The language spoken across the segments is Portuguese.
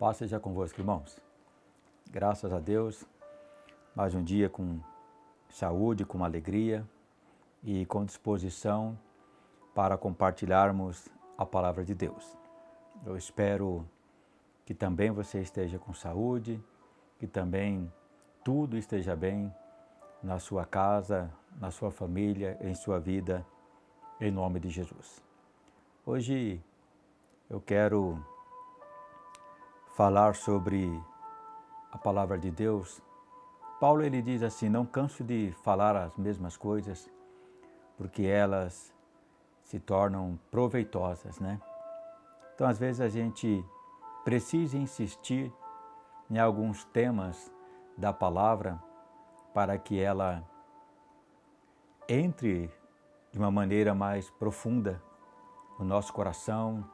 Paz seja convosco, irmãos. Graças a Deus, mais um dia com saúde, com alegria e com disposição para compartilharmos a palavra de Deus. Eu espero que também você esteja com saúde, que também tudo esteja bem na sua casa, na sua família, em sua vida, em nome de Jesus. Hoje eu quero falar sobre a palavra de Deus. Paulo ele diz assim: não canso de falar as mesmas coisas, porque elas se tornam proveitosas, né? Então, às vezes a gente precisa insistir em alguns temas da palavra para que ela entre de uma maneira mais profunda no nosso coração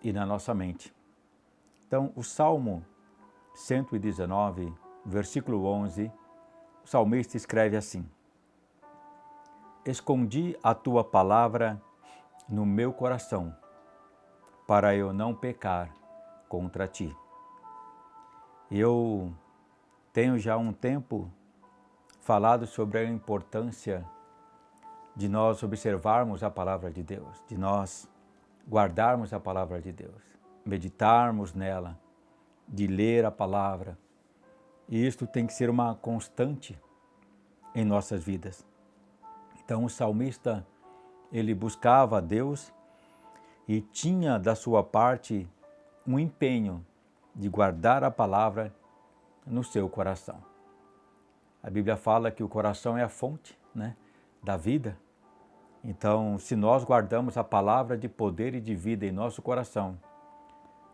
e na nossa mente. Então, o Salmo 119, versículo 11, o salmista escreve assim: escondi a tua palavra no meu coração, para eu não pecar contra ti. Eu tenho já um tempo falado sobre a importância de nós observarmos a palavra de Deus, de nós guardarmos a palavra de Deus, meditarmos nela, de ler a palavra. E isto tem que ser uma constante em nossas vidas. Então o salmista, ele buscava a Deus e tinha da sua parte um empenho de guardar a palavra no seu coração. A Bíblia fala que o coração é a fonte, né, da vida. Então, se nós guardamos a palavra de poder e de vida em nosso coração,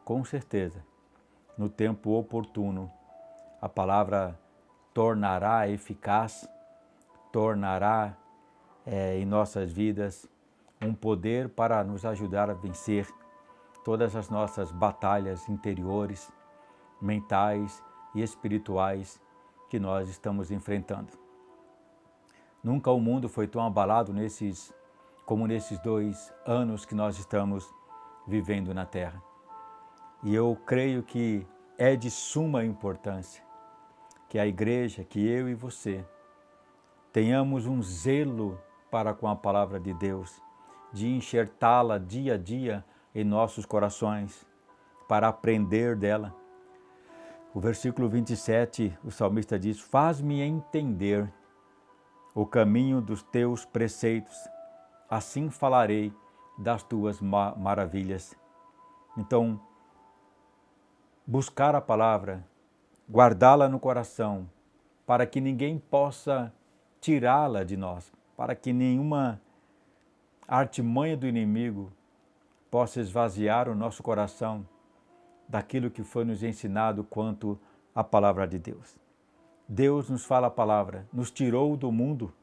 com certeza, no tempo oportuno, a palavra tornará eficaz, tornará em nossas vidas um poder para nos ajudar a vencer todas as nossas batalhas interiores, mentais e espirituais que nós estamos enfrentando. Nunca o mundo foi tão abalado como nesses 2 anos que nós estamos vivendo na Terra. E eu creio que é de suma importância que a igreja, que eu e você, tenhamos um zelo para com a palavra de Deus, de enxertá-la dia a dia em nossos corações, para aprender dela. O versículo 27, o salmista diz: faz-me entender o caminho dos teus preceitos, assim falarei das tuas maravilhas. Então, buscar a palavra, guardá-la no coração, para que ninguém possa tirá-la de nós, para que nenhuma artimanha do inimigo possa esvaziar o nosso coração daquilo que foi nos ensinado quanto à palavra de Deus. Deus nos fala a palavra, nos tirou do mundo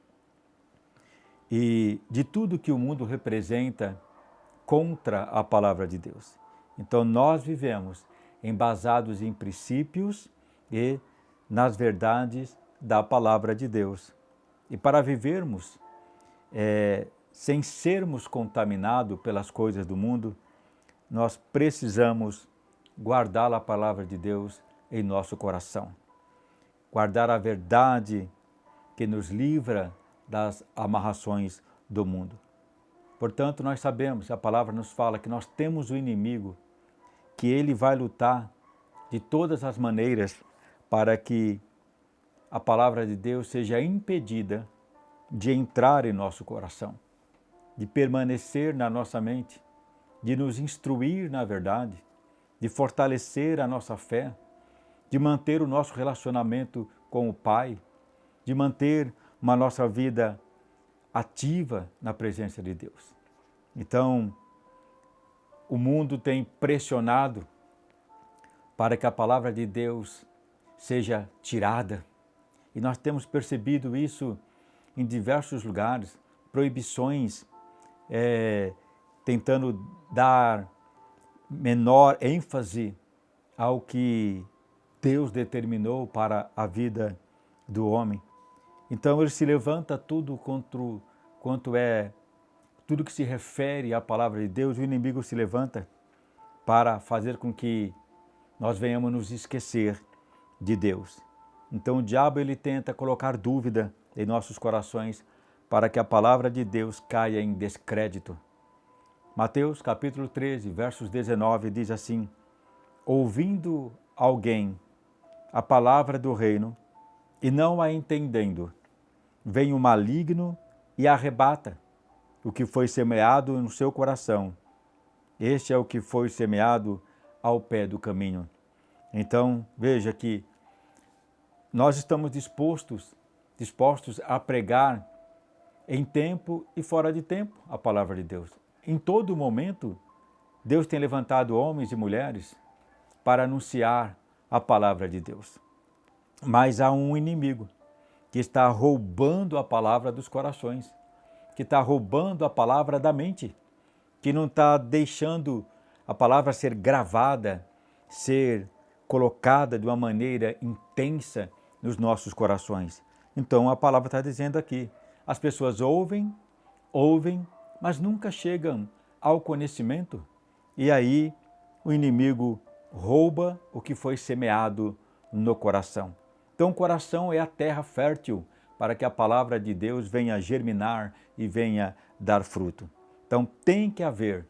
e de tudo que o mundo representa contra a palavra de Deus. Então nós vivemos embasados em princípios e nas verdades da palavra de Deus. E para vivermos sem sermos contaminados pelas coisas do mundo, nós precisamos guardar a palavra de Deus em nosso coração. Guardar a verdade que nos livra das amarrações do mundo. Portanto, nós sabemos, a palavra nos fala que nós temos o inimigo, que ele vai lutar de todas as maneiras para que a palavra de Deus seja impedida de entrar em nosso coração, de permanecer na nossa mente, de nos instruir na verdade, de fortalecer a nossa fé, de manter o nosso relacionamento com o Pai, de manter uma nossa vida ativa na presença de Deus. Então, o mundo tem pressionado para que a palavra de Deus seja tirada. E nós temos percebido isso em diversos lugares, proibições, tentando dar menor ênfase ao que Deus determinou para a vida do homem. Então ele se levanta tudo tudo que se refere à palavra de Deus, o inimigo se levanta para fazer com que nós venhamos nos esquecer de Deus. Então o diabo ele tenta colocar dúvida em nossos corações para que a palavra de Deus caia em descrédito. Mateus capítulo 13, versos 19 diz assim: ouvindo alguém a palavra do reino e não a entendendo, vem o maligno e arrebata o que foi semeado no seu coração. Este é o que foi semeado ao pé do caminho. Então, veja que nós estamos dispostos a pregar em tempo e fora de tempo a palavra de Deus. Em todo momento, Deus tem levantado homens e mulheres para anunciar a palavra de Deus. Mas há um inimigo que está roubando a palavra dos corações, que está roubando a palavra da mente, que não está deixando a palavra ser gravada, ser colocada de uma maneira intensa nos nossos corações. Então a palavra está dizendo aqui, as pessoas ouvem, mas nunca chegam ao conhecimento. E aí o inimigo rouba o que foi semeado no coração. Então o coração é a terra fértil para que a palavra de Deus venha germinar e venha dar fruto. Então tem que haver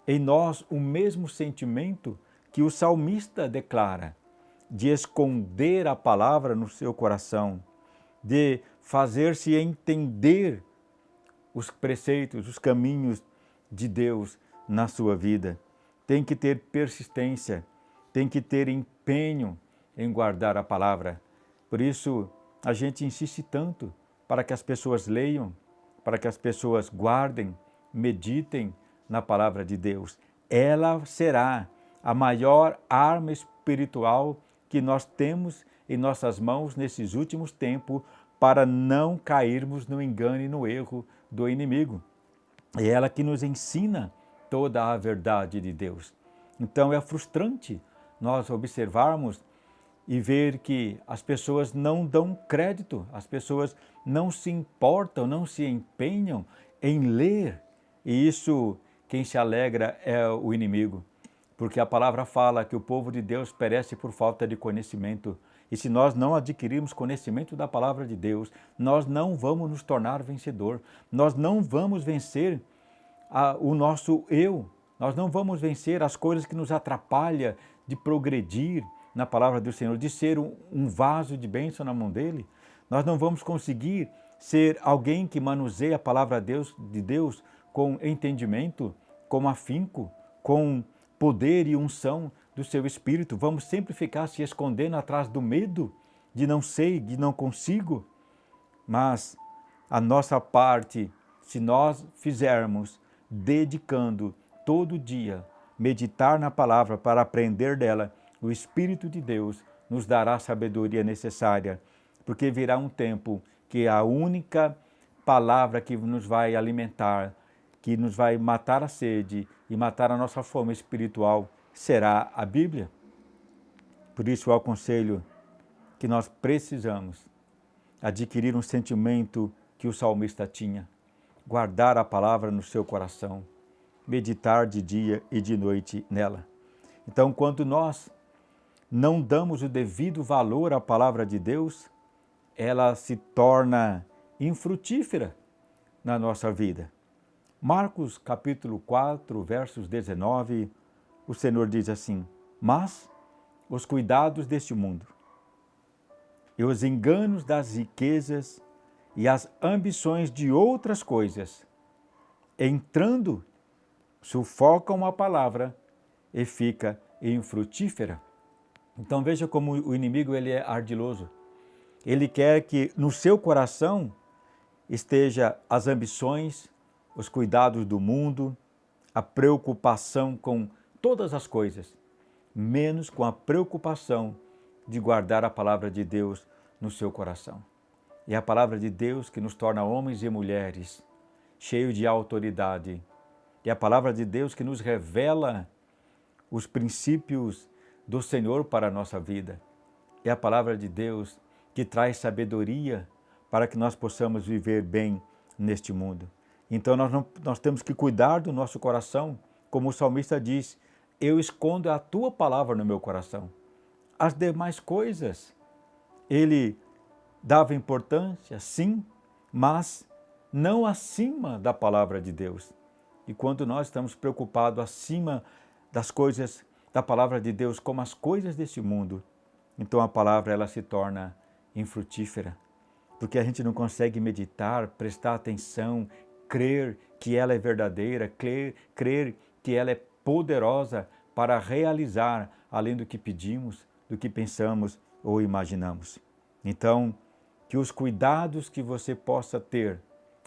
em nós o mesmo sentimento que o salmista declara, de esconder a palavra no seu coração, de fazer-se entender os preceitos, os caminhos de Deus na sua vida. Tem que ter persistência, tem que ter empenho em guardar a palavra. Por isso, a gente insiste tanto para que as pessoas leiam, para que as pessoas guardem, meditem na palavra de Deus. Ela será a maior arma espiritual que nós temos em nossas mãos nesses últimos tempos para não cairmos no engano e no erro do inimigo. É ela que nos ensina toda a verdade de Deus. Então é frustrante nós observarmos e ver que as pessoas não dão crédito, as pessoas não se importam, não se empenham em ler. E isso, quem se alegra é o inimigo, porque a palavra fala que o povo de Deus perece por falta de conhecimento. E se nós não adquirirmos conhecimento da palavra de Deus, nós não vamos nos tornar vencedor, nós não vamos vencer o nosso eu, nós não vamos vencer as coisas que nos atrapalham de progredir na palavra do Senhor, de ser um vaso de bênção na mão dele. Nós não vamos conseguir ser alguém que manuseia a palavra de Deus com entendimento, com afinco, com poder e unção do seu Espírito. Vamos sempre ficar se escondendo atrás do medo de não sei, de não consigo. Mas a nossa parte, se nós fizermos, dedicando todo dia, meditar na palavra para aprender dela, o Espírito de Deus nos dará a sabedoria necessária, porque virá um tempo que a única palavra que nos vai alimentar, que nos vai matar a sede e matar a nossa fome espiritual, será a Bíblia. Por isso eu aconselho que nós precisamos adquirir um sentimento que o salmista tinha, guardar a palavra no seu coração, meditar de dia e de noite nela. Então, quando nós não damos o devido valor à palavra de Deus, ela se torna infrutífera na nossa vida. Marcos capítulo 4, versos 19, o Senhor diz assim: mas os cuidados deste mundo e os enganos das riquezas e as ambições de outras coisas, entrando, sufocam a palavra e fica infrutífera. Então veja como o inimigo ele é ardiloso. Ele quer que no seu coração esteja as ambições, os cuidados do mundo, a preocupação com todas as coisas, menos com a preocupação de guardar a palavra de Deus no seu coração. E a palavra de Deus que nos torna homens e mulheres cheios de autoridade. E a palavra de Deus que nos revela os princípios do Senhor para a nossa vida. É a palavra de Deus que traz sabedoria para que nós possamos viver bem neste mundo. Então nós temos que cuidar do nosso coração, como o salmista diz, eu escondo a tua palavra no meu coração. As demais coisas, ele dava importância, sim, mas não acima da palavra de Deus. E quando nós estamos preocupados acima das coisas da palavra de Deus, como as coisas desse mundo, então a palavra ela se torna infrutífera, porque a gente não consegue meditar, prestar atenção, crer que ela é verdadeira, crer que ela é poderosa para realizar além do que pedimos, do que pensamos ou imaginamos. Então, que os cuidados que você possa ter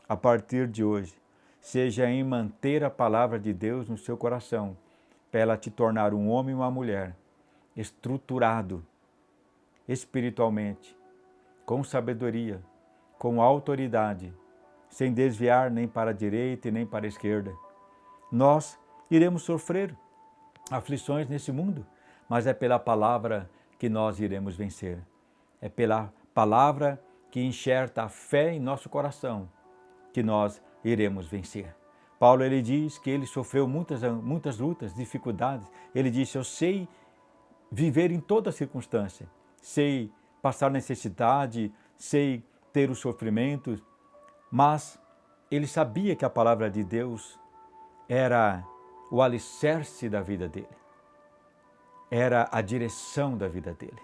a partir de hoje, seja em manter a palavra de Deus no seu coração, para ela te tornar um homem e uma mulher estruturado espiritualmente, com sabedoria, com autoridade, sem desviar nem para a direita e nem para a esquerda. Nós iremos sofrer aflições nesse mundo, mas é pela palavra que nós iremos vencer. É pela palavra que enxerta a fé em nosso coração que nós iremos vencer. Paulo ele diz que ele sofreu muitas lutas, dificuldades. Ele disse, eu sei viver em toda circunstância, sei passar necessidade, sei ter os sofrimentos, mas ele sabia que a palavra de Deus era o alicerce da vida dele, era a direção da vida dele.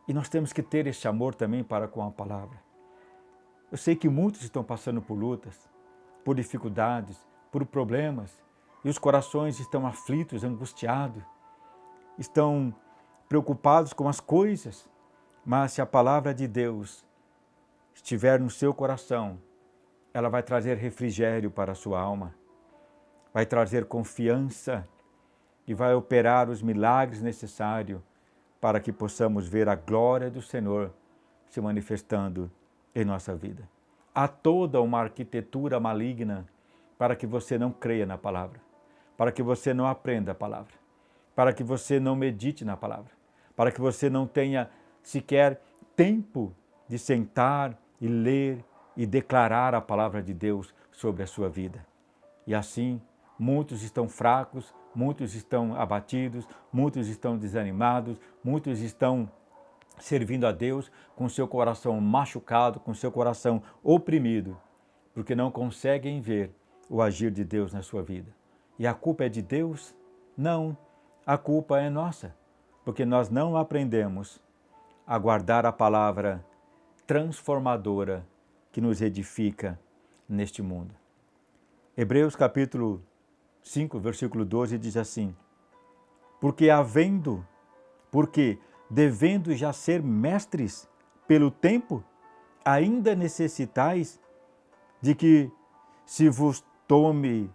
E nós temos que ter esse amor também para com a palavra. Eu sei que muitos estão passando por lutas, por dificuldades, por problemas, e os corações estão aflitos, angustiados, estão preocupados com as coisas, mas se a palavra de Deus estiver no seu coração, ela vai trazer refrigério para a sua alma, vai trazer confiança e vai operar os milagres necessários para que possamos ver a glória do Senhor se manifestando em nossa vida. Há toda uma arquitetura maligna para que você não creia na palavra, para que você não aprenda a palavra, para que você não medite na palavra, para que você não tenha sequer tempo de sentar e ler e declarar a palavra de Deus sobre a sua vida. E assim, muitos estão fracos, muitos estão abatidos, muitos estão desanimados, muitos estão servindo a Deus com seu coração machucado, com seu coração oprimido, porque não conseguem ver o agir de Deus na sua vida. E a culpa é de Deus? Não, a culpa é nossa, porque nós não aprendemos a guardar a palavra transformadora que nos edifica neste mundo. Hebreus capítulo 5, versículo 12 diz assim, porque devendo já ser mestres pelo tempo, ainda necessitais de que se vos torne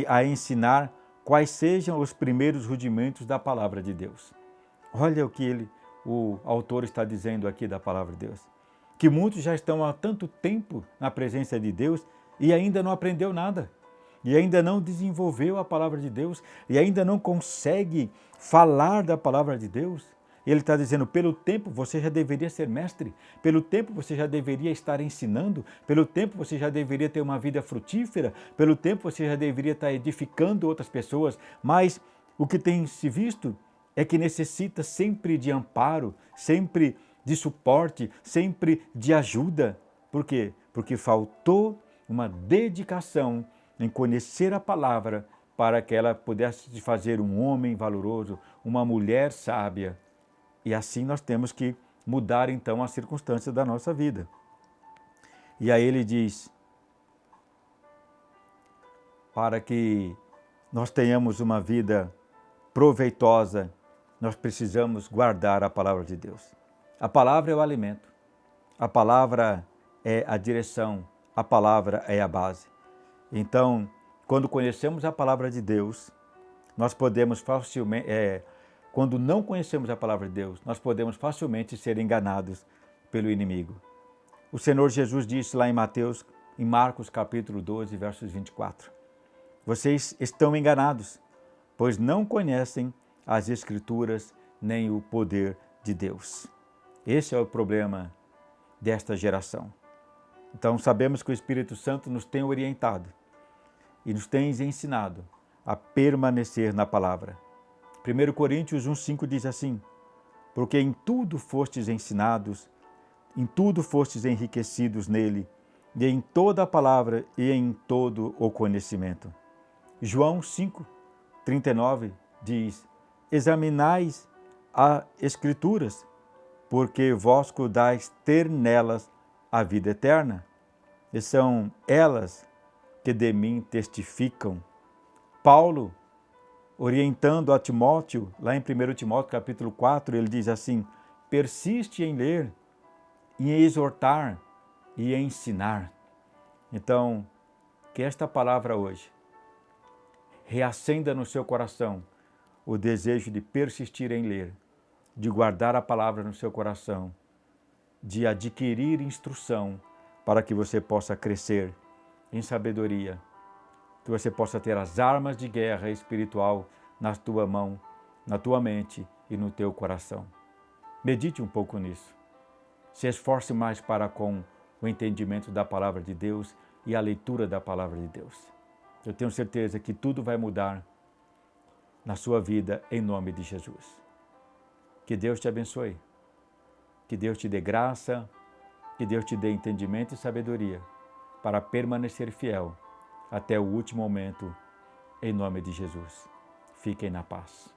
a ensinar quais sejam os primeiros rudimentos da palavra de Deus. Olha o que o autor está dizendo aqui da palavra de Deus. Que muitos já estão há tanto tempo na presença de Deus e ainda não aprendeu nada. E ainda não desenvolveu a palavra de Deus, e ainda não consegue falar da palavra de Deus. Ele está dizendo, pelo tempo você já deveria ser mestre, pelo tempo você já deveria estar ensinando, pelo tempo você já deveria ter uma vida frutífera, pelo tempo você já deveria estar edificando outras pessoas, mas o que tem se visto é que necessita sempre de amparo, sempre de suporte, sempre de ajuda. Por quê? Porque faltou uma dedicação em conhecer a palavra para que ela pudesse te fazer um homem valoroso, uma mulher sábia. E assim nós temos que mudar então as circunstâncias da nossa vida. E aí ele diz, para que nós tenhamos uma vida proveitosa, nós precisamos guardar a palavra de Deus. A palavra é o alimento, a palavra é a direção, a palavra é a base. Então, quando conhecemos a palavra de Deus, nós podemos facilmente, quando não conhecemos a palavra de Deus, nós podemos facilmente ser enganados pelo inimigo. O Senhor Jesus disse lá em Marcos capítulo 12, versos 24, vocês estão enganados, pois não conhecem as Escrituras nem o poder de Deus. Esse é o problema desta geração. Então sabemos que o Espírito Santo nos tem orientado e nos tem ensinado a permanecer na palavra. 1 Coríntios 1,5 diz assim: porque em tudo fostes ensinados, em tudo fostes enriquecidos nele, e em toda a palavra e em todo o conhecimento. João 5,39 diz: examinais as Escrituras, porque vós cuidais ter nelas a vida eterna, e são elas que de mim testificam. Paulo, orientando a Timóteo, lá em 1 Timóteo capítulo 4, ele diz assim: persiste em ler, em exortar e em ensinar. Então, que esta palavra hoje reacenda no seu coração o desejo de persistir em ler, de guardar a palavra no seu coração, de adquirir instrução para que você possa crescer em sabedoria, que você possa ter as armas de guerra espiritual na tua mão, na tua mente e no teu coração. Medite um pouco nisso. Se esforce mais para com o entendimento da palavra de Deus e a leitura da palavra de Deus. Eu tenho certeza que tudo vai mudar na sua vida em nome de Jesus. Que Deus te abençoe. Que Deus te dê graça, que Deus te dê entendimento e sabedoria para permanecer fiel até o último momento, em nome de Jesus. Fiquem na paz.